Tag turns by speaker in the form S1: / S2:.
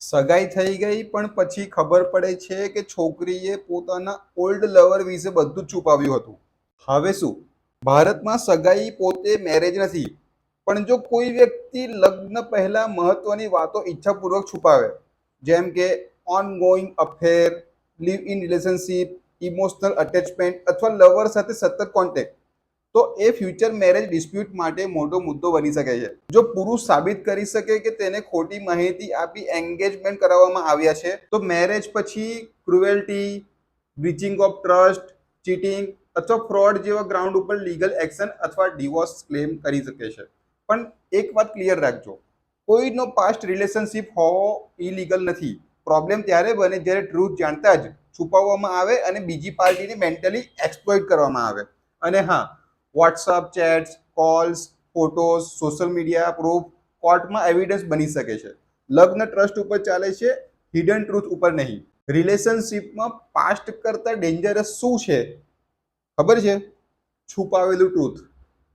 S1: સગાઈ થઈ ગઈ પણ પછી ખબર પડે છે કે છોકરીએ પોતાના ઓલ્ડ લવર વિશે બધું જ છુપાવ્યું હતું. હવે શું? ભારતમાં સગાઈ પોતે મેરેજ નથી, પણ જો કોઈ વ્યક્તિ લગ્ન પહેલા મહત્વની વાતો ઈચ્છાપૂર્વક છુપાવે, જેમ કે ongoing affair, live in relationship, emotional attachment અથવા લવર સાથે સતત કોન્ટેક્ટ, તો એ ફ્યુચર મેરેજ ડિસ્પ્યુટ માટે મોટો મુદ્દો બની શકે છે. જો પુરુષ સાબિત કરી શકે કે તેને ખોટી માહિતી આપી એન્ગેજમેન્ટ કરાવવામાં આવ્યા છે, તો મેરેજ પછી ક્રુએલ્ટી, બ્રીચિંગ ઓફ ટ્રસ્ટ, ચીટિંગ અથવા ફ્રોડ જેવા ગ્રાઉન્ડ ઉપર લીગલ એક્શન અથવા ડિવોર્સ ક્લેમ કરી શકે છે. પણ એક વાત ક્લિયર રાખજો, કોઈનો પાસ્ટ રિલેશનશિપ હોવો ઇલીગલ નથી. પ્રોબ્લેમ ત્યારે બને જ્યારે ટ્રુથ જાણતા જ છુપાવવામાં આવે અને બીજી પાર્ટીને મેન્ટલી એક્સપ્લોઇટ કરવામાં આવે. અને હા, WhatsApp chats, calls, photos, social media proof કોર્ટમાં એવિડન્સ બની શકે છે. લગ્ન ટ્રસ્ટ ઉપર ચાલે છે, હિડન ટ્રુથ ઉપર નહીં. રિલેશનશિપમાં પાસ્ટ કરતા ડેન્જરસ શું છે ખબર છે? છુપાવેલું ટ્રુથ.